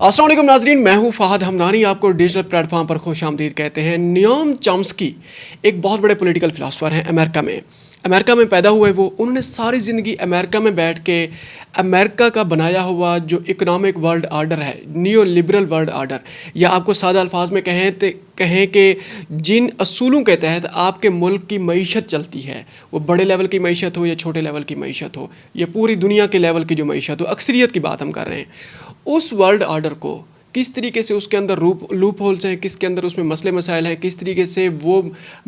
अस्सलाम वालेकुम नाज़रीन, मैं हूँ फ़हद हमदानी। आपको डिजिटल प्लेटफॉर्म पर खुशामदीद कहते हैं। नियोम चॉम्स्की एक बहुत बड़े पॉलिटिकल फ़िलासफ़र हैं अमेरिका में पैदा हुए वो। उन्होंने सारी ज़िंदगी अमेरिका में बैठ के अमेरिका का बनाया हुआ जो इकोनॉमिक वर्ल्ड आर्डर है, नियो लिबरल वर्ल्ड आर्डर, या आपको सादा अल्फाज में कहें कि जिन असूलों के तहत आपके मुल्क की मईशत चलती है, वो बड़े लेवल की मईशत हो या छोटे लेवल की मईशत हो या पूरी दुनिया के लेवल की जो मईशत हो, अक्सरियत की बात हम कर रहे हैं, उस वर्ल्ड आर्डर को किस तरीके से उसके अंदर लूप होल्स हैं, किसके अंदर उसमें मसले मसाइल हैं, किस तरीके से वो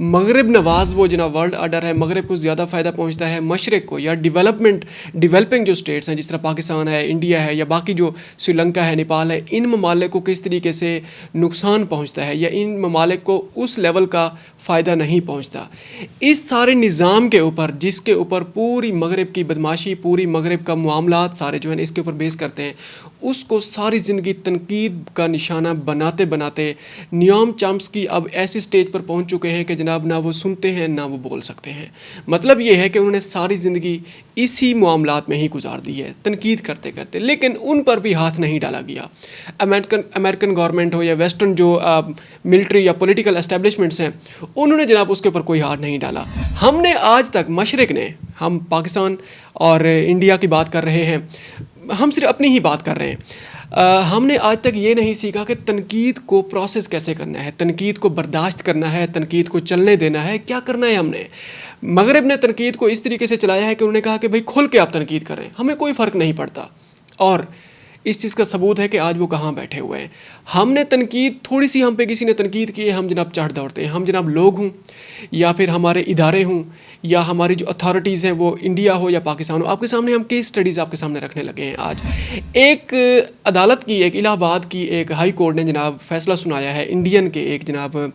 मगरब नवाज वो जना वर्ल्ड आर्डर है, मगरब को ज़्यादा फ़ायदा पहुंचता है, मशरक़ को या डेवलपिंग जो स्टेट्स हैं जिस तरह पाकिस्तान है, इंडिया है, या बाकी जो श्रीलंका है, नेपाल है, इन ममालिक को किस तरीके से नुकसान पहुंचता है या इन ममालिक को उस लेवल का फ़ायदा नहीं पहुंचता। इस सारे निज़ाम के ऊपर, जिसके ऊपर पूरी मगरब की बदमाशी, पूरी मगरब का मामलात सारे जो है इसके ऊपर बेस करते हैं, उसको सारी ज़िंदगी तनकीद का निशाना बनाते बनाते नियोम चॉम्स्की अब ऐसी स्टेज पर पहुंच चुके हैं कि जनाब ना वो सुनते हैं ना वो बोल सकते हैं। मतलब ये है कि उन्होंने सारी ज़िंदगी इसी मामलात में ही गुजार दी है, तनकीद करते करते, लेकिन उन पर भी हाथ नहीं डाला गया। अमेरिकन गवर्नमेंट हो या वेस्टर्न जो मिलिट्री या पॉलिटिकल एस्टेब्लिशमेंट्स हैं, उन्होंने जनाब उसके ऊपर कोई हाथ नहीं डाला। हमने आज तक मशरक़ ने, हम पाकिस्तान और इंडिया की बात कर रहे हैं, हम सिर्फ अपनी ही बात कर रहे हैं, हमने आज तक ये नहीं सीखा कि तनकीद को प्रोसेस कैसे करना है, तनकीद को बर्दाश्त करना है, तनकीद को चलने देना है, क्या करना है हमने। मगरब ने तनकीद को इस तरीके से चलाया है कि उन्होंने कहा कि भाई खुल के आप तनकीद करें, हमें कोई फ़र्क नहीं पड़ता। और इस चीज़ का सबूत है कि आज वो कहाँ बैठे हुए हैं। हमने तनकीद थोड़ी सी, हम पे किसी ने तनकीद की है, हम जनाब चढ़ दौड़ते हैं। हम जनाब लोग हों या फिर हमारे इदारे हों या हमारी जो अथॉरिटीज़ हैं वो इंडिया हो या पाकिस्तान हो, आपके सामने हम केस स्टडीज़ आपके सामने रखने लगे हैं। आज एक अदालत की, एक इलाहाबाद की एक हाई कोर्ट ने जनाब फैसला सुनाया है इंडियन के एक जनाब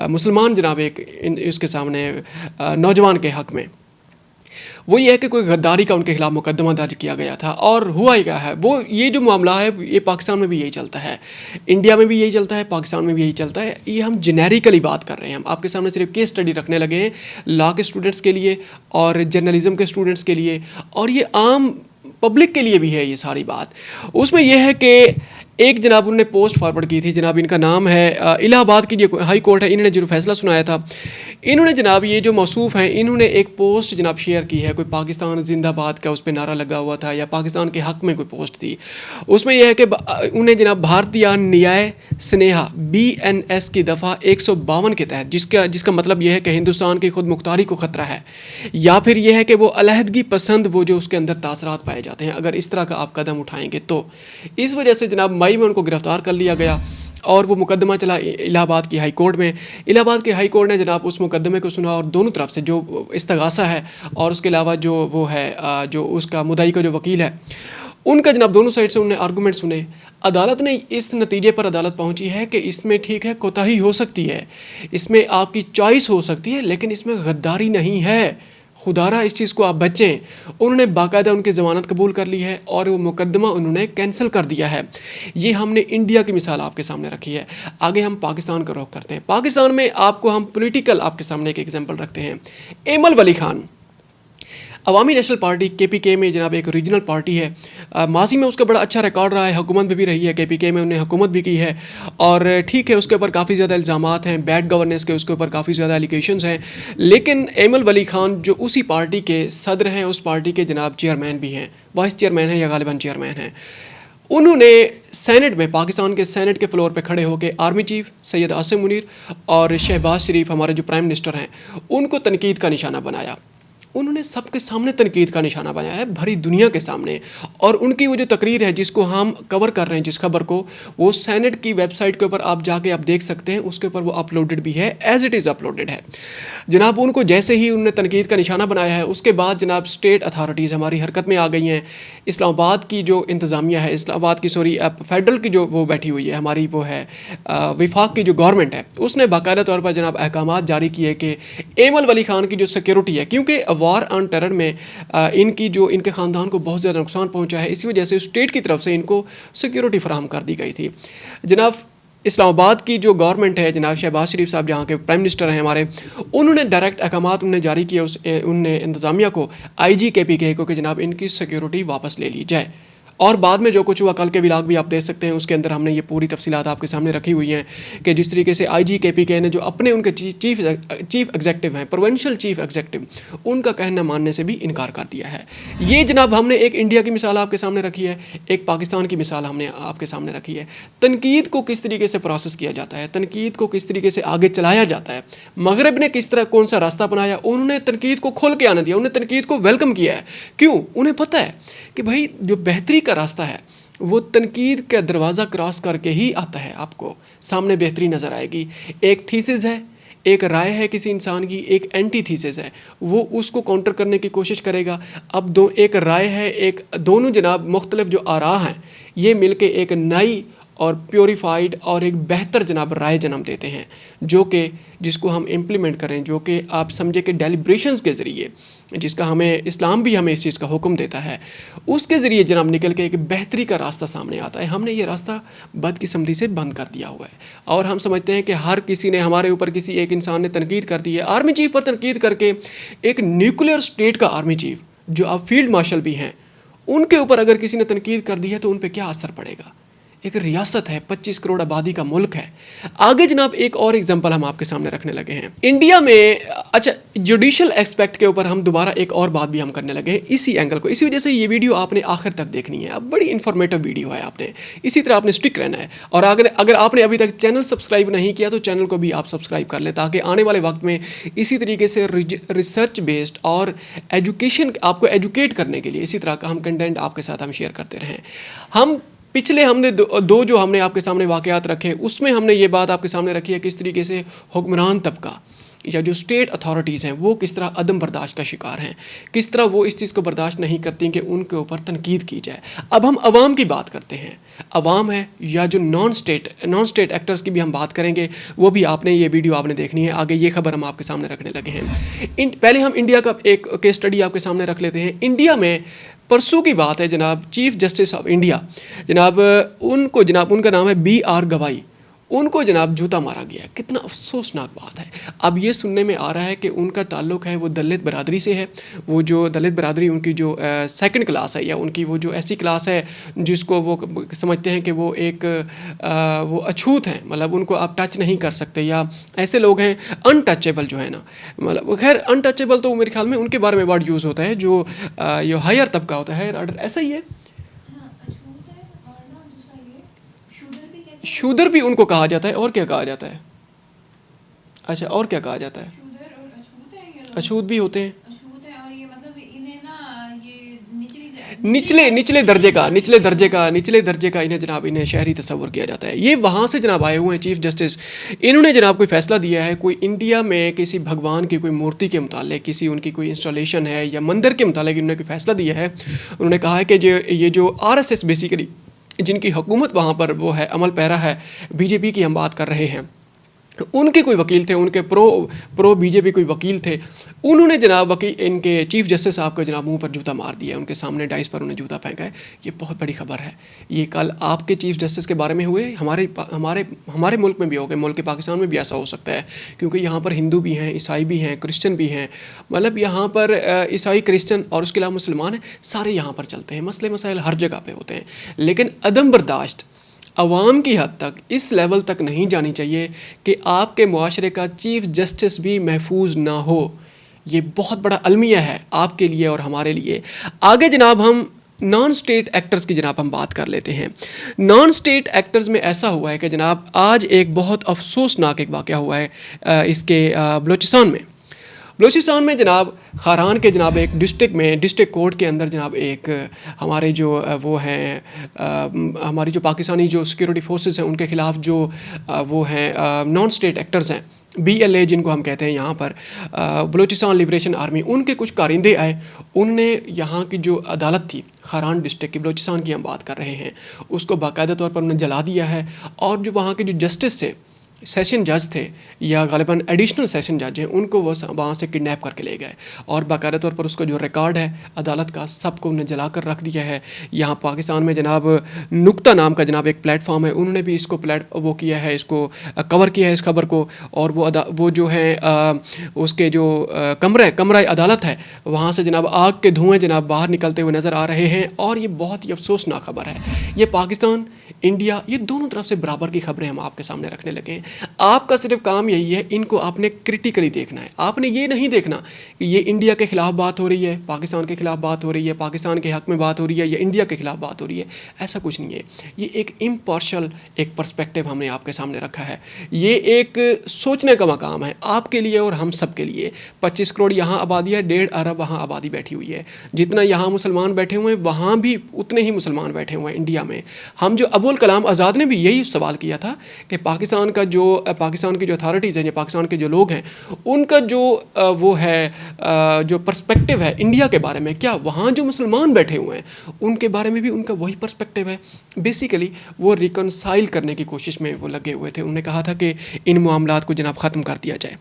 मुसलमान जनाब एक इसके सामने नौजवान के हक़ में। वो ये है कि कोई गद्दारी का उनके खिलाफ मुकदमा दर्ज किया गया था। और हुआ ही क्या है, वो ये जो मामला है ये पाकिस्तान में भी यही चलता है, इंडिया में भी यही चलता है, पाकिस्तान में भी यही चलता है। ये हम जेनेरिकली बात कर रहे हैं, हम आपके सामने सिर्फ केस स्टडी रखने लगे हैं लॉ के स्टूडेंट्स के लिए और जर्नलिज्म के स्टूडेंट्स के लिए, और ये आम पब्लिक के लिए भी है ये सारी बात। उसमें यह है कि एक जनाब उन्होंने पोस्ट फॉरवर्ड की थी, जनाब इनका नाम है इलाहाबाद की जो हाई कोर्ट है, इन्होंने जो फैसला सुनाया था, इन्होंने जनाब ये जो मौसूफ़ हैं, इन्होंने एक पोस्ट जनाब शेयर की है, कोई पाकिस्तान जिंदाबाद का उस पर नारा लगा हुआ था या पाकिस्तान के हक़ में कोई पोस्ट थी। उसमें यह है कि उन्हें जनाब भारतीय न्याय स्नेहा BNS की दफ़ा 152 के तहत, जिसका मतलब यह है कि हिंदुस्तान की खुद मुख्तारी को ख़तरा है, या फिर यह है कि वो अलहदगी पसंद वो जो उसके अंदर तासरात पाए जाते हैं, अगर इस तरह का आप कदम उठाएंगे तो। इस वजह से जनाब मई में उनको गिरफ़्तार कर लिया गया और वो मुकदमा चला इलाहाबाद की हाई कोर्ट में। इलाहाबाद के हाई कोर्ट ने जनाब उस मुकदमे को सुना और दोनों तरफ से जो इस्तगासा है और उसके अलावा जो वो है जो उसका मुद्दाई का जो वकील है, उनका जनाब दोनों साइड से उन्होंने आर्गूमेंट सुने। अदालत ने इस नतीजे पर अदालत पहुंची है कि इसमें ठीक है कोताही हो सकती है, इसमें आपकी चॉइस हो सकती है, लेकिन इसमें गद्दारी नहीं है। खुदारा इस चीज़ को आप बचें। उन्होंने बाकायदा उनकी ज़मानत कबूल कर ली है और वो मुकदमा उन्होंने कैंसिल कर दिया है। ये हमने इंडिया की मिसाल आपके सामने रखी है। आगे हम पाकिस्तान का रुख करते हैं। पाकिस्तान में आपको हम पॉलिटिकल आपके सामने एक एग्जांपल रखते हैं। एमल वली खान अवामी नेशनल पार्टी KPK में जनाब एक रीजनल पार्टी है। माजी में उसका बड़ा अच्छा रिकॉर्ड रहा है, हुकूमत में भी रही है, KPK में उन्हें हुकूमत भी की है, और ठीक है उसके ऊपर काफ़ी ज़्यादा इल्ज़ामात हैं बैड गवर्नेंस के, उसके ऊपर काफ़ी ज़्यादा एलिगेशंस हैं। लेकिन एमल वली खान जो उसी पार्टी के सदर हैं, उस पार्टी के जनाब चेयरमैन भी हैं, वाइस चेयरमैन हैं या गालिबन चेयरमैन हैं, उन्होंने सेनेट में, पाकिस्तान के सेनेट के फ्लोर पे खड़े होकर आर्मी चीफ सैयद आसिम मुनीर और शहबाज शरीफ हमारे जो प्राइम मिनिस्टर हैं, उनको तनकीद का निशाना बनाया। उन्होंने सबके सामने तनकीद का निशाना बनाया है, भरी दुनिया के सामने। और उनकी वो जो तकरीर है जिसको हम कवर कर रहे हैं, जिस खबर को, वो सेनेट की वेबसाइट के ऊपर आप जाके आप देख सकते हैं, उसके ऊपर वो अपलोडेड भी है, एज इट इज़ अपलोडेड है। जनाब उनको जैसे ही उन्होंने तनकीद का निशाना बनाया है, उसके बाद जनाब स्टेट अथॉरिटीज़ हमारी हरकत में आ गई हैं। इस्लामाबाद की जो इंतज़ामिया है, इस्लामाबाद की फेडरल की जो वो बैठी हुई है हमारी, वो है विफाक की जो गवर्नमेंट है, उसने बाकायदा तौर पर जनाब अहकामात जारी किए कि एमल वली खान की जो सिक्योरिटी है, क्योंकि वार ऑन टेरर में इनके ख़ानदान को बहुत ज़्यादा नुकसान पहुंचा है, इसी वजह से स्टेट की तरफ से इनको सिक्योरिटी फराहम कर दी गई थी। जनाब इस्लामाबाद की जो गवर्नमेंट है, जनाब शहबाज शरीफ साहब जहाँ के प्राइम मिनिस्टर हैं हमारे, उन्होंने डायरेक्ट अहकामात उन्होंने जारी किए उनने इंतज़ामिया को, IG KPK को, कि जनाब इनकी सिक्योरिटी वापस ले ली जाए। और बाद में जो कुछ हुआ, कल के व्लॉग भी आप देख सकते हैं, उसके अंदर हमने ये पूरी तफसीलात आपके सामने रखी हुई हैं कि जिस तरीके से IGKPK ने जो अपने उनके चीफ एग्जेक्टिव हैं, प्रोविंशियल चीफ एग्जेक्टिव, उनका कहना मानने से भी इनकार कर दिया है। ये जनाब हमने एक इंडिया की मिसाल आपके सामने रखी है, एक पाकिस्तान की मिसाल हमने आपके सामने रखी है। तनकीद को किस तरीके से प्रोसेस किया जाता है, तनकीद को किस तरीके से आगे चलाया जाता है, मगरब ने किस तरह कौन सा रास्ता अपनाया, उन्होंने तनकीद को खोल के आने दिया, उन्होंने तनकीद को वेलकम किया है। क्यों? उन्हें पता है कि भाई जो बेहतरी का रास्ता है वो तनकीद का दरवाज़ा क्रॉस करके ही आता है। आपको सामने बेहतरी नज़र आएगी। एक थीसिस है, एक राय है किसी इंसान की, एक एंटी थीसिस है, वो उसको काउंटर करने की कोशिश करेगा। अब एक राय है, एक दोनों जनाब मुख्तलिफ जो आरा हैं, ये मिलके एक नई और प्योरीफाइड और एक बेहतर जनाब राय जन्म देते हैं, जो कि जिसको हम इम्प्लीमेंट करें, जो कि आप समझे कि डेलिब्रेशंस के ज़रिए, जिसका हमें इस्लाम भी हमें इस चीज़ का हुक्म देता है, उसके ज़रिए जनाब निकल के एक बेहतरी का रास्ता सामने आता है। हमने ये रास्ता बदकिस्मती से बंद कर दिया हुआ है और हम समझते हैं कि हर किसी ने हमारे ऊपर, किसी एक इंसान ने तनकीद कर दी है, आर्मी चीफ पर तनकीद करके, एक न्यूक्लियर स्टेट का आर्मी चीफ जो अब फील्ड मार्शल भी हैं, उनके ऊपर अगर किसी ने तनकीद कर दी है तो उन पर क्या असर पड़ेगा? एक रियासत है, 25 करोड़ आबादी का मुल्क है। आगे जनाब एक और एग्जांपल हम आपके सामने रखने लगे हैं इंडिया में। अच्छा, जुडिशल एस्पेक्ट के ऊपर हम दोबारा एक और बात भी हम करने लगे हैं इसी एंगल को। इसी वजह से ये वीडियो आपने आखिर तक देखनी है। अब बड़ी इन्फॉर्मेटिव वीडियो है, आपने इसी तरह आपने स्टिक रहना है। और अगर आपने अभी तक चैनल सब्सक्राइब नहीं किया तो चैनल को भी आप सब्सक्राइब कर लें, ताकि आने वाले वक्त में इसी तरीके से रिसर्च बेस्ड और एजुकेशन, आपको एजुकेट करने के लिए इसी तरह का हम कंटेंट आपके साथ हम शेयर करते रहें। हम पिछले हमने दो जो हमने आपके सामने वाक़यात रखे, उसमें हमने ये बात आपके सामने रखी है किस तरीके से हुक्मरान तबका या जो स्टेट अथॉरिटीज़ हैं वो किस तरह अदम बर्दाश्त का शिकार हैं, किस तरह वो इस चीज़ को बर्दाश्त नहीं करती कि उनके ऊपर तनकीद की जाए। अब हम अवाम की बात करते हैं, अवाम है या जो नॉन स्टेट एक्टर्स की भी हम बात करेंगे, वो भी आपने ये वीडियो आपने देखनी है। आगे ये खबर हम आपके सामने रखने लगे हैं। पहले हम इंडिया का एक केस स्टडी आपके सामने रख लेते हैं। इंडिया में परसों की बात है जनाब, चीफ जस्टिस ऑफ इंडिया जनाब, उनका नाम है BR गवाई, उनको जनाब जूता मारा गया। कितना अफसोसनाक बात है। अब ये सुनने में आ रहा है कि उनका ताल्लुक़ है वो दलित बरादरी से है। वो जो दलित बरादरी, उनकी जो सेकंड क्लास है या उनकी वो जो ऐसी क्लास है जिसको वो समझते हैं कि वो एक वो अछूत हैं, मतलब उनको आप टच नहीं कर सकते, या ऐसे लोग हैं अनटचेबल जो है ना, मतलब खैर अनटचेबल तो मेरे ख्याल में उनके बारे में वर्ड यूज़ होता है जो हायर तबका होता है, हायर ऑर्डर, ऐसा ही है। शूदर भी उनको कहा जाता है, और क्या कहा जाता है? अच्छा, और क्या कहा जाता है? अछूत भी होते हैं, निचले दर्जे का इन्हें जनाब इन्हें शहरी तस्वर किया जाता है। ये वहाँ से जनाब आए हुए हैं चीफ जस्टिस। इन्होंने जनाब कोई फ़ैसला दिया है, कोई इंडिया में किसी भगवान की कोई मूर्ति के मुतालिक, किसी उनकी कोई इंस्टॉलेशन है या मंदिर के मुतालिक इन्होंने कोई फ़ैसला दिया है। उन्होंने कहा है कि ये जो RSS बेसिकली जिनकी हुकूमत वहाँ पर वो है, अमल पैरा है, BJP की हम बात कर रहे हैं, उनके कोई वकील थे, उनके प्रो BJP कोई वकील थे, उन्होंने जनाब इनके चीफ जस्टिस साहब को जनाब मुंह पर जूता मार दिया, उनके सामने डाइस पर उन्हें जूता फेंका है। ये बहुत बड़ी खबर है। ये कल आपके चीफ जस्टिस के बारे में हुए, हमारे मुल्क में भी हो गए, मुल्क पाकिस्तान में भी ऐसा हो सकता है, क्योंकि यहाँ पर हिंदू भी हैं, ईसाई भी हैं, क्रिश्चन भी हैं, मतलब यहाँ पर ईसाई, क्रिश्चन और उसके अलावा मुसलमान हैं, सारे यहाँ पर चलते हैं। मसले मसाइल हर जगह पर होते हैं, लेकिन अदम बर्दाश्त अवाम की हद तक, इस लेवल तक नहीं जानी चाहिए कि आपके मुआशरे का चीफ जस्टिस भी महफूज ना हो। ये बहुत बड़ा अलमिया है आपके लिए और हमारे लिए। आगे जनाब हम नॉन स्टेट एक्टर्स की जनाब हम बात कर लेते हैं। नॉन स्टेट एक्टर्स में ऐसा हुआ है कि जनाब आज एक बहुत अफसोसनाक एक वाक़या हुआ है इसके बलूचिस्तान में जनाब खारान के जनाब एक डिस्ट्रिक्ट कोर्ट के अंदर जनाब एक हमारे जो वो हैं हमारी जो पाकिस्तानी जो सिक्योरिटी फोर्सेस हैं उनके ख़िलाफ़ जो वो हैं नॉन स्टेट एक्टर्स हैं, BLA जिनको हम कहते हैं यहाँ पर, बलूचिस्तान लिबरेशन आर्मी, उनके कुछ कारिंदे आए। उनने यहाँ की जो अदालत थी खारान डिस्ट्रिक्ट की, बलूचिस्तान की हम बात कर रहे हैं, उसको बाकायदा तौर पर उन्होंने जला दिया है। और जो वहाँ के जो जस्टिस थे सेशन जज थे या गालिबन एडिशनल सेशन जज हैं, उनको वो वहाँ से किडनैप करके ले गए और बाकायदा तौर पर उसका जो रिकॉर्ड है अदालत का सबको उन्हें जला कर रख दिया है। यहाँ पाकिस्तान में जनाब नुक्ता नाम का जनाब एक प्लेटफॉर्म है, उन्होंने भी इसको वो किया है, इसको कवर किया है इस खबर को। और वो जो है उसके जो कमरा अदालत है वहाँ से जनाब आग के धुएँ जनाब बाहर निकलते हुए नज़र आ रहे हैं। और ये बहुत ही अफसोसनाक खबर है। ये पाकिस्तान इंडिया ये दोनों तरफ से बराबर की खबरें हम आपके सामने रखने लगे हैं। आपका सिर्फ काम यही है, इनको आपने क्रिटिकली देखना है। आपने ये नहीं देखना कि ये इंडिया के खिलाफ बात हो रही है, पाकिस्तान के खिलाफ बात हो रही है, पाकिस्तान के हक में बात हो रही है या इंडिया के खिलाफ बात हो रही है। ऐसा कुछ नहीं है। ये एक इम्पार्शल एक पर्सपेक्टिव हमने आपके सामने रखा है। ये एक सोचने का मकाम है आपके लिए और हम सब के लिए। 25 करोड़ यहाँ आबादी है, 1.5 अरब वहाँ आबादी बैठी हुई है। जितना यहाँ मुसलमान बैठे हुए हैं वहाँ भी उतने ही मुसलमान बैठे हुए हैं इंडिया में। हम जो अबुल कलाम आज़ाद ने भी यही सवाल किया था कि पाकिस्तान की जो अथॉरिटीज़ हैं या पाकिस्तान के जो लोग हैं उनका जो वो है जो पर्सपेक्टिव है इंडिया के बारे में, क्या वहाँ जो मुसलमान बैठे हुए हैं उनके बारे में भी उनका वही पर्सपेक्टिव है। बेसिकली वो रिकनसाइल करने की कोशिश में वो लगे हुए थे। उन्होंने कहा था कि इन मामलात को जनाब ख़त्म कर दिया जाए।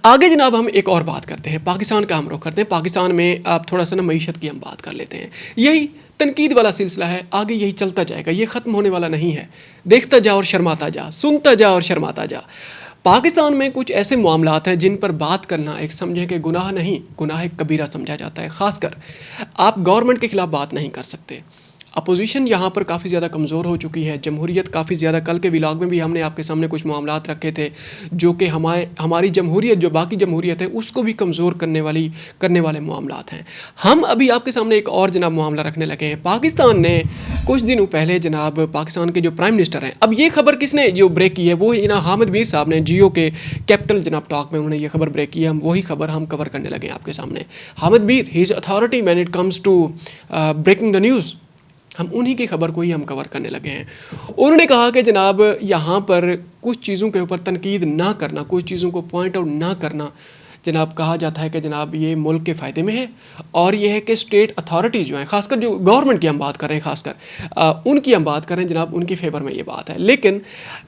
आगे जनाब हम एक और बात करते हैं, पाकिस्तान का हम रुख करते हैं। पाकिस्तान में आप थोड़ा सा ना मईशत की हम बात कर लेते हैं। यही तनकीद वाला सिलसिला है, आगे यही चलता जाएगा, ये ख़त्म होने वाला नहीं है। देखता जा और शर्माता जा, सुनता जा और शर्माता जा। पाकिस्तान में कुछ ऐसे मामलात हैं जिन पर बात करना एक समझें कि गुनाह नहीं, गुनाह कबीरा समझा जाता है। ख़ासकर आप गवर्नमेंट के ख़िलाफ़ बात नहीं कर सकते। अपोजिशन यहाँ पर काफ़ी ज़्यादा कमज़ोर हो चुकी है, जमहूरियत काफ़ी ज़्यादा, कल के व्लॉग में भी हमने आपके सामने कुछ मामलात रखे थे जो कि हमारी जमहूरियत जो बाकी जमहूरियत है उसको भी कमज़ोर करने वाले मामलात हैं। हम अभी आपके सामने एक और जनाब मामला रखने लगे हैं। पाकिस्तान ने कुछ दिनों पहले जनाब पाकिस्तान के जो प्राइम मिनिस्टर हैं, अब ये खबर किसने जो ब्रेक की है वो जनाब हामिद मीर साहब ने जियो के कैपिटल जनाब टॉक में उन्होंने ये खबर ब्रेक की है। हम वही खबर हम कवर करने लगे हैं आपके सामने। Hamid Mir he is authority when it comes to breaking the news. हम उन्हीं की खबर को ही हम कवर करने लगे हैं। उन्होंने कहा कि जनाब यहाँ पर कुछ चीज़ों के ऊपर तनकीद ना करना, कुछ चीज़ों को पॉइंट आउट ना करना, जनाब कहा जाता है कि जनाब ये मुल्क के फ़ायदे में है। और ये है कि स्टेट अथॉरिटीज़ जो हैं, खासकर जो गवर्नमेंट की हम बात कर रहे हैं, खासकर उनकी हम बात कर रहे हैं जनाब, उनकी फेवर में ये बात है। लेकिन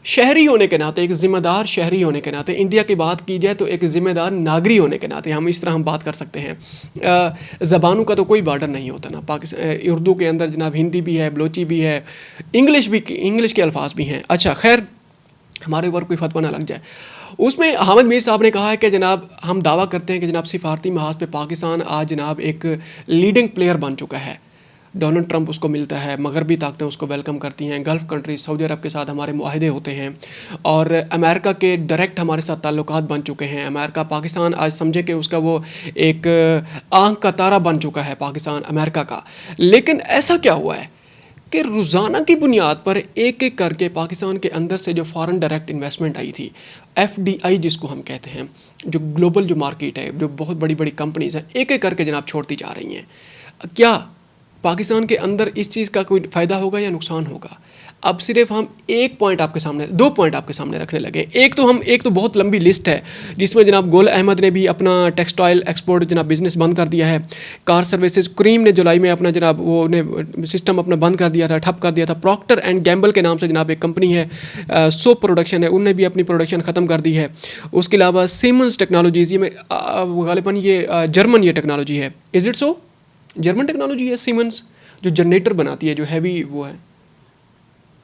शहरी होने के नाते, एक ज़िम्मेदार शहरी होने के नाते, इंडिया की बात की जाए तो एक ज़िम्मेदार नागरिक होने के नाते हम इस तरह हम बात कर सकते हैं। ज़बानों का तो कोई बॉर्डर नहीं होता ना। पाकिस्तान उर्दू के अंदर जनाब हिंदी भी है, बलोची भी है, इंग्लिश के अल्फाज भी हैं। अच्छा खैर, हमारे ऊपर कोई फतवा ना लग जाए। उसमें हामिद मीर साहब ने कहा है कि जनाब हम दावा करते हैं कि जनाब सिफारती महाज पे पाकिस्तान आज जनाब एक लीडिंग प्लेयर बन चुका है। डोनाल्ड ट्रंप उसको मिलता है, मगरबी ताकतें उसको वेलकम करती हैं, गल्फ़ कंट्रीज सऊदी अरब के साथ हमारे मुआहदे होते हैं और अमेरिका के डायरेक्ट हमारे साथ ताल्लुकात बन चुके हैं। अमेरिका पाकिस्तान आज समझे कि उसका वो एक आंख का तारा बन चुका है पाकिस्तान अमेरिका का। लेकिन ऐसा क्या हुआ है कि रोज़ाना की बुनियाद पर एक एक करके पाकिस्तान के अंदर से जो फॉरेन डायरेक्ट इन्वेस्टमेंट आई थी, FDI जिसको हम कहते हैं, जो ग्लोबल जो मार्केट है, जो बहुत बड़ी बड़ी कंपनीज़ हैं, एक एक करके जनाब छोड़ती जा रही हैं। क्या पाकिस्तान के अंदर इस चीज़ का कोई फ़ायदा होगा या नुकसान होगा? अब सिर्फ हम दो पॉइंट आपके सामने रखने लगे। एक तो बहुत लंबी लिस्ट है जिसमें जनाब गुल अहमद ने भी अपना टेक्सटाइल एक्सपोर्ट जनाब बिज़नेस बंद कर दिया है। कार सर्विसेज क्रीम ने जुलाई में अपना जनाब वो ने सिस्टम अपना बंद कर दिया था, ठप कर दिया था। प्रॉक्टर एंड गैम्बल के नाम से जनाब एक कंपनी है, सोप प्रोडक्शन है, उनने भी अपनी प्रोडक्शन ख़त्म कर दी है। उसके अलावा सीमेंस टेक्नोलॉजीज़, ये गालिबन ये जर्मन ये टेक्नोलॉजी है। Is it so? German technology है सीमेंस, जो जनरेटर बनाती है, जो हैवी वो है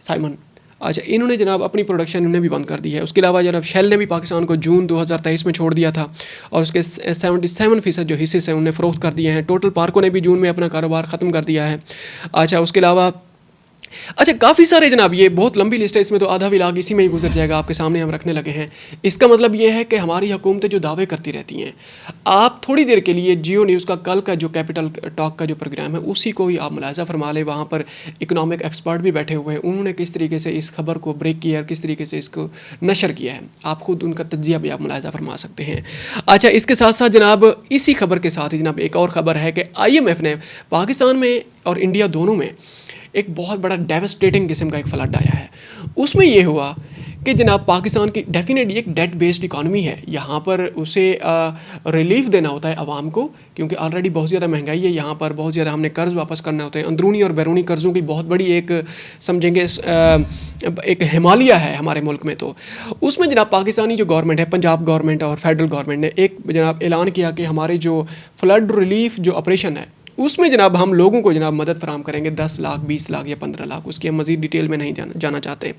साइमन। अच्छा, इन्होंने जनाब अपनी प्रोडक्शन इन्होंने भी बंद कर दी है। उसके अलावा जनाब शेल ने भी पाकिस्तान को जून 2023 में छोड़ दिया था और उसके 77% जो हिस्से हैं उन्हें फ़रोख्त कर दिए हैं। टोटल पार्को ने भी जून में अपना कारोबार ख़त्म कर दिया है। अच्छा, उसके अलावा काफ़ी सारे जनाब, ये बहुत लंबी लिस्ट है, इसमें तो आधा व्लॉग इसी में ही गुजर जाएगा। आपके सामने हम रखने लगे हैं। इसका मतलब ये है कि हमारी हुकूमतें जो दावे करती रहती हैं, आप थोड़ी देर के लिए जियो न्यूज़ का कल का जो कैपिटल टॉक का जो प्रोग्राम है उसी को ही आप मुलाहिज़ा फरमा लें। वहाँ पर इकोनॉमिक एक्सपर्ट भी बैठे हुए हैं, उन्होंने किस तरीके से इस खबर को ब्रेक किया है, किस तरीके से इसको नशर किया है, आप खुद उनका तज्जिया भी आप मुलाहिज़ा फरमा सकते हैं। अच्छा, इसके साथ साथ जनाब इसी खबर के साथ ही जनाब एक और ख़बर है कि IMF ने पाकिस्तान में और इंडिया दोनों में एक बहुत बड़ा डेवस्टेटिंग किस्म का एक फ्लड आया है। उसमें ये हुआ कि जनाब पाकिस्तान की डेफिनेटली एक डेट बेस्ड इकानमी है, यहाँ पर उसे रिलीफ देना होता है आवाम को, क्योंकि ऑलरेडी बहुत ज़्यादा महंगाई है, यहाँ पर बहुत ज़्यादा हमने कर्ज़ वापस करना होते हैं, अंदरूनी और बैरूनी कर्ज़ों की बहुत बड़ी एक समझेंगे एक हिमालय है हमारे मुल्क में। तो उसमें जनाब पाकिस्तानी जो गवर्नमेंट है, पंजाब गवर्नमेंट और फेडरल गवर्नमेंट ने एक जनाब ऐलान किया कि हमारे जो फ्लड रिलीफ जो ऑपरेशन है उसमें जनाब हम लोगों को जनाब मदद फराम करेंगे 10 लाख 20 लाख या 15 लाख, उसकी हम मज़ीद डिटेल में नहीं जाना चाहते।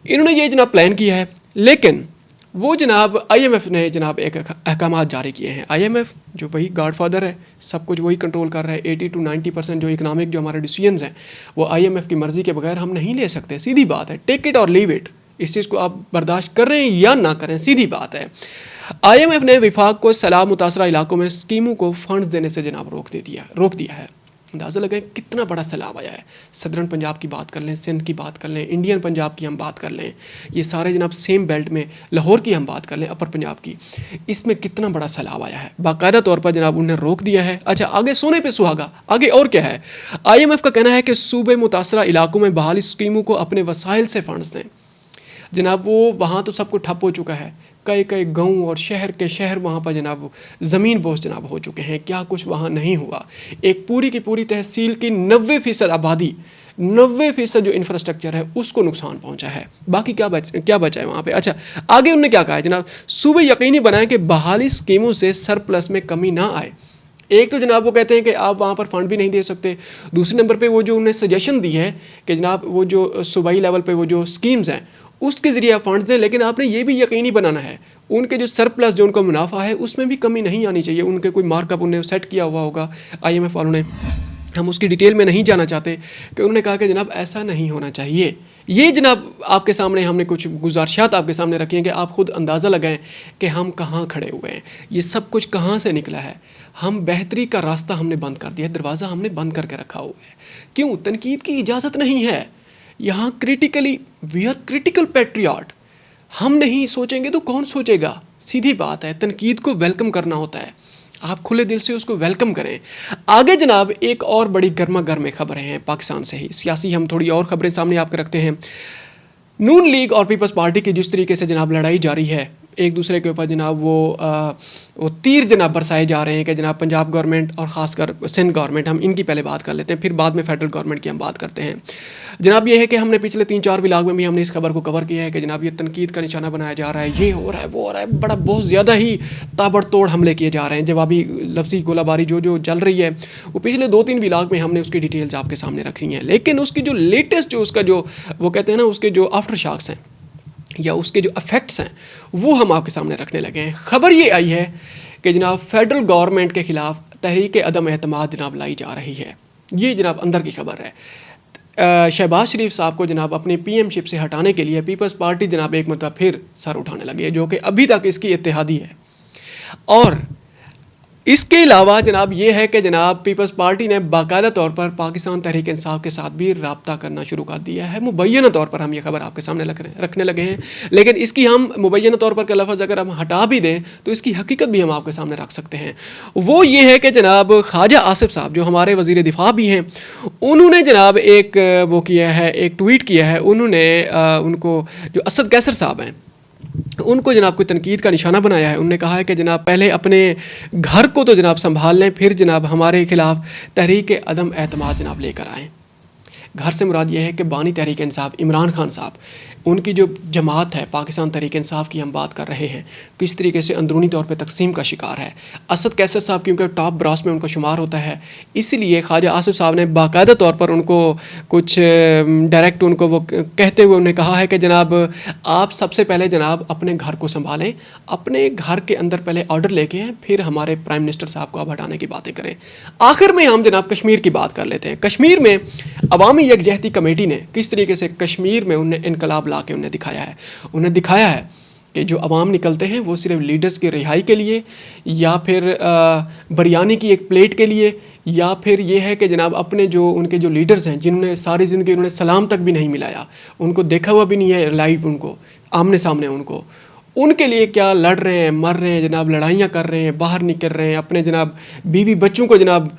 इन्होंने ये जनाब प्लान किया है, लेकिन वो जनाब IMF ने जनाब एक अहकाम जारी किए हैं। IMF जो वही गॉडफादर है, सब कुछ वही कंट्रोल कर रहा है। 80 to 90% जो इकनॉमिक जो हमारे डिसीजंस हैं वो IMF की मर्ज़ी के बगैर हम नहीं ले सकते। सीधी बात है, टेक इट और लीव इट। इस चीज़ को आप बर्दाश्त कर रहे हैं या ना करें, सीधी बात है। IMF ने विफाक को सैलाब मुतासरा इलाकों में स्कीमों को फंड्स देने से जनाब रोक दिया है। अंदाज़ा लगाएं कितना बड़ा सैलाब आया है। सदरन पंजाब की बात कर लें, सिंध की बात कर लें, इंडियन पंजाब की हम बात कर लें, ये सारे जनाब सेम बेल्ट में, लाहौर की हम बात कर लें, अपर पंजाब की, इसमें कितना बड़ा सैलाब आया है। बाकायदा तौर पर जनाब उन्हें रोक दिया है। अच्छा, आगे सोने पे सुहागा, आगे और क्या है। IMF का कहना है कि सूबे मुतासरा इलाकों में बहाली स्कीमों को अपने वसाइल से फंड्स दें। जनाब वो वहाँ तो सब कुछ ठप हो चुका है, कई गांव और शहर के शहर वहाँ पर जनाब ज़मीन बोझ जनाब हो चुके हैं, क्या कुछ वहाँ नहीं हुआ। एक पूरी की पूरी तहसील की 90% आबादी, 90% जो इंफ्रास्ट्रक्चर है उसको नुकसान पहुँचा है। बाकी क्या बचा है वहाँ पे। अच्छा, आगे उन्होंने क्या कहा है जनाब, सूबे यकीनी बनाएं कि बहाली स्कीमों से सरप्लस में कमी ना आए। एक तो जनाब वो कहते हैं कि आप वहाँ पर फंड भी नहीं दे सकते, दूसरे नंबर पे वो जो उन्हें सजेशन दी है कि जनाब वो जो सूबाई लेवल पे वो जो स्कीम्स हैं उसके ज़रिए आप फंड्स दें, लेकिन आपने ये भी यकीनी बनाना है उनके जो सरप्लस जो उनका मुनाफा है उसमें भी कमी नहीं आनी चाहिए। उनके कोई मार्कअप उन्हें सेट किया हुआ होगा IMF वालों ने, हम उसकी डिटेल में नहीं जाना चाहते, कि उन्होंने कहा कि जनाब ऐसा नहीं होना चाहिए। ये जनाब आपके सामने हमने कुछ गुजारिशात आपके सामने रखी हैं कि आप खुद अंदाज़ा लगाएं कि हम कहाँ खड़े हुए हैं, ये सब कुछ कहाँ से निकला है। हम बेहतरी का रास्ता हमने बंद कर दिया है, दरवाज़ा हमने बंद करके रखा हुआ है। क्यों? तनकीद की इजाज़त नहीं है यहाँ। Critically we are critical patriot, हम नहीं सोचेंगे तो कौन सोचेगा। सीधी बात है, तनकीद को वेलकम करना होता है, आप खुले दिल से उसको वेलकम करें। आगे जनाब एक और बड़ी गर्मा गर्म खबरें हैं पाकिस्तान से ही, सियासी हम थोड़ी और खबरें सामने आपके रखते हैं। नून लीग और पीपल्स पार्टी की जिस तरीके से जनाब लड़ाई जारी है, एक दूसरे के ऊपर जनाब वो तीर जनाब बरसाए जा रहे हैं कि जनाब पंजाब गवर्नमेंट और ख़ासकर सिंध गवर्नमेंट, हम इनकी पहले बात कर लेते हैं, फिर बाद में फेडरल गवर्नमेंट की हम बात करते हैं। जनाब ये है कि हमने पिछले 3-4 व्लॉग में भी हमने इस खबर को कवर किया है कि जनाब ये तनकीद का निशाना बनाया जा रहा है, ये हो रहा है वो हो रहा है, बड़ा बहुत ज़्यादा ही ताबड़तोड़ हमले किए जा रहे हैं। जवाबी लफ्ज़ी गोलाबारी जो चल रही है वो पिछले 2-3 व्लॉग में हमने उसकी डिटेल्स आपके सामने रखी हैं, लेकिन उसकी जो लेटेस्ट जो उसका जो वो कहते हैं ना उसके जो आफ्टर शॉक्स हैं या उसके जो इफ़ेक्ट्स हैं वो हम आपके सामने रखने लगे हैं। ख़बर ये आई है कि जनाब फेडरल गवर्नमेंट के ख़िलाफ़ तहरीक अदम एतमाद जनाब लाई जा रही है। ये जनाब अंदर की खबर है। शहबाज शरीफ साहब को जनाब अपनी PM-शिप से हटाने के लिए पीपल्स पार्टी जनाब एक मतलब फिर सर उठाने लगी है, जो कि अभी तक इसकी इत्तेहादी है। और इसके अलावा जनाब ये है कि जनाब पीपल्स पार्टी ने बाकायदा तौर पर पाकिस्तान तहरीक इंसाफ के साथ भी रब्ता करना शुरू कर दिया है। मुबैना तौर पर हम ये खबर आपके सामने रखने लगे हैं, लेकिन इसकी हम मुबैना तौर पर का लफ्ज़ अगर हम हटा भी दें तो इसकी हकीकत भी हम आपके सामने रख सकते हैं। वो ये है कि जनाब ख्वाजा आसिफ साहब जो हमारे वज़ीर दिफा भी हैं, उन्होंने जनाब एक वो किया है, एक ट्वीट किया है। उन्होंने उनको जो असद कैसर साहब हैं उनको जनाब कोई तनकीद का निशाना बनाया है। उन्होंने कहा है कि जनाब पहले अपने घर को तो जनाब संभाल लें, फिर जनाब हमारे खिलाफ तहरीक अदम एतमाद जनाब लेकर आएँ। घर से मुराद ये है कि बानी तहरीक इंसाफ इमरान खान साहब, उनकी जो जमात है पाकिस्तान तहरीक इंसाफ की हम बात कर रहे हैं, किस तरीके से अंदरूनी तौर पे तकसीम का शिकार है। असद कैसर साहब क्योंकि टॉप ब्रास में उनका शुमार होता है, इसलिए ख्वाजा आसिफ साहब ने बाकायदा तौर पर उनको कुछ डायरेक्ट उनको वो कहते हुए उन्हें कहा है कि जनाब आप सबसे पहले जनाब अपने घर को संभालें, अपने घर के अंदर पहले ऑर्डर लेके आएँ, फिर हमारे प्राइम मिनिस्टर साहब को आप हटाने की बातें करें। आखिर में हम जनाब कश्मीर की बात कर लेते हैं। कश्मीर में अवामी यकजहती कमेटी ने किस तरीके से कश्मीर में उन्हें इनकलाब ला के उन्हें दिखाया है कि जो अवाम निकलते हैं वो सिर्फ लीडर्स की रिहाई के लिए या फिर बिरयानी की एक प्लेट के लिए, या फिर ये है कि जनाब अपने जो उनके जो लीडर्स हैं जिन्होंने सारी ज़िंदगी उन्होंने सलाम तक भी नहीं मिलाया, उनको देखा हुआ भी नहीं है लाइव, उनको आमने सामने, उनके लिए क्या लड़ रहे हैं, मर रहे हैं जनाब, लड़ाइयाँ कर रहे हैं, बाहर निकल रहे हैं, अपने जनाब बीवी बच्चों को जनाब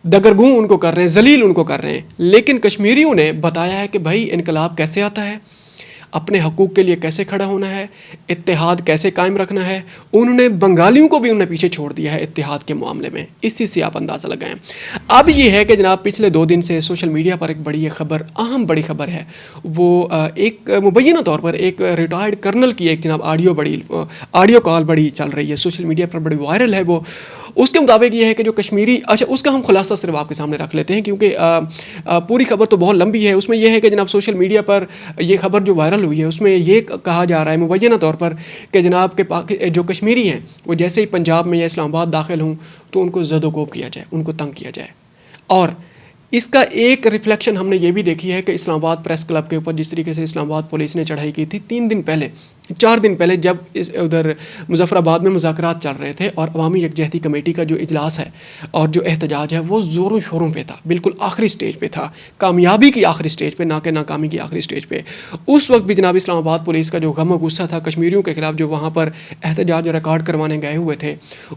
दगरगूं उनको कर रहे हैं, जलील उनको कर रहे हैं। लेकिन कश्मीरियों ने बताया है कि भाई इनकलाब कैसे आता है। अपने हकूक़ के लिए कैसे खड़ा होना है, इत्तेहाद कैसे कायम रखना है। उन्होंने बंगालियों को भी उन्होंने पीछे छोड़ दिया है इत्तेहाद के मामले में। इस चीज़ से आप अंदाज़ा लगाएं। अब ये है कि जनाब पिछले 2 दिन से सोशल मीडिया पर एक बड़ी ये खबर, अहम बड़ी खबर है, वो एक मुबैना तौर पर एक रिटायर्ड कर्नल की एक जनाब ऑडियो कॉल बड़ी चल रही है, सोशल मीडिया पर बड़ी वायरल है वो। उसके मुताबिक ये है कि जो कश्मीरी, अच्छा उसका हम खुलासा सिर्फ आपके सामने रख लेते हैं क्योंकि पूरी खबर तो बहुत लंबी है। उसमें यह है कि जनाब सोशल मीडिया पर ये खबर जो वायरल हुई है उसमें ये कहा जा रहा है मुबैना तौर पर कि जनाब के जो कश्मीरी हैं वो जैसे ही पंजाब में या इस्लामाबाद दाखिल हों तो उनको ज़दोकोब किया जाए, उनको तंग किया जाए। और इसका एक रिफ्लेक्शन हमने ये भी देखी है कि इस्लामाबाद प्रेस क्लब के ऊपर जिस तरीके से इस्लामाबाद पुलिस ने चढ़ाई की थी 4 दिन पहले जब उधर मुजफ्फराबाद में मुज़ाकरात चल रहे थे और अवामी यकजहती कमेटी का जो इजलास है और जो एहतजाज है वो ज़ोरों शोरों पे था, बिल्कुल आखिरी स्टेज पे था, कामयाबी की आखिरी स्टेज पे, ना कि नाकामी की आखिरी स्टेज पे। उस वक्त भी जनाब इस्लामाबाद पुलिस का जो गम और गुस्सा था कश्मीरियों के ख़िलाफ़ जो वहाँ पर एहतजाज रिकॉर्ड करवाने गए हुए थे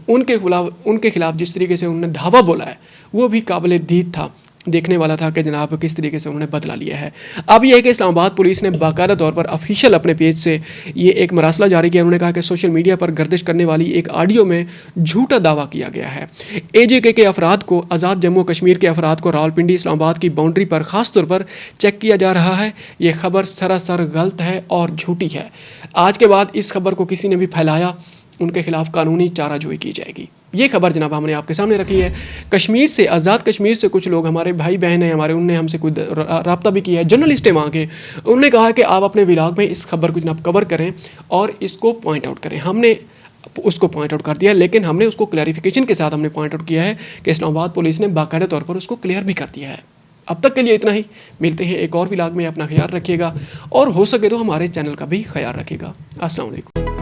उनके खिलाफ़ जिस तरीके से उन्होंने धावा बोला है वो भी काबिल दीद था, देखने वाला था कि जनाब किस तरीके से उन्होंने बदला लिया है। अब यह है कि इस्लामाबाद पुलिस ने बाकायदा तौर पर ऑफिशियल अपने पेज से ये एक मरासला जारी किया। उन्होंने कहा कि सोशल मीडिया पर गर्दिश करने वाली एक ऑडियो में झूठा दावा किया गया है। AJK के अफराद को, आज़ाद जम्मू कश्मीर के अफराद को रावलपिंडी इस्लामाबाद की बाउंड्री पर ख़ास तौर पर चेक किया जा रहा है। ये खबर सरासर गलत है और झूठी है। आज के बाद इस खबर को किसी ने भी फैलाया उनके खिलाफ कानूनी चाराजोई की जाएगी। ये खबर जनाब हमने आपके सामने रखी है। कश्मीर से, आज़ाद कश्मीर से कुछ लोग, हमारे भाई बहन हैं हमारे, उनने हमसे कोई रब्ता भी किया है, जर्नलिस्ट है वहाँ के। उन्होंने कहा कि आप अपने व्लॉग में इस खबर को जनाब कवर करें और इसको पॉइंट आउट करें। हमने उसको पॉइंट आउट कर दिया, लेकिन हमने उसको क्लैरिफिकेशन के साथ हमने पॉइंट आउट किया है कि इस्लामाबाद पुलिस ने बाकायदा तौर पर उसको क्लियर भी कर दिया है। अब तक के लिए इतना ही। मिलते हैं एक और व्लॉग में। अपना ख्याल रखिएगा और हो सके तो हमारे चैनल का भी ख्याल रखिएगा। अस्सलाम वालेकुम।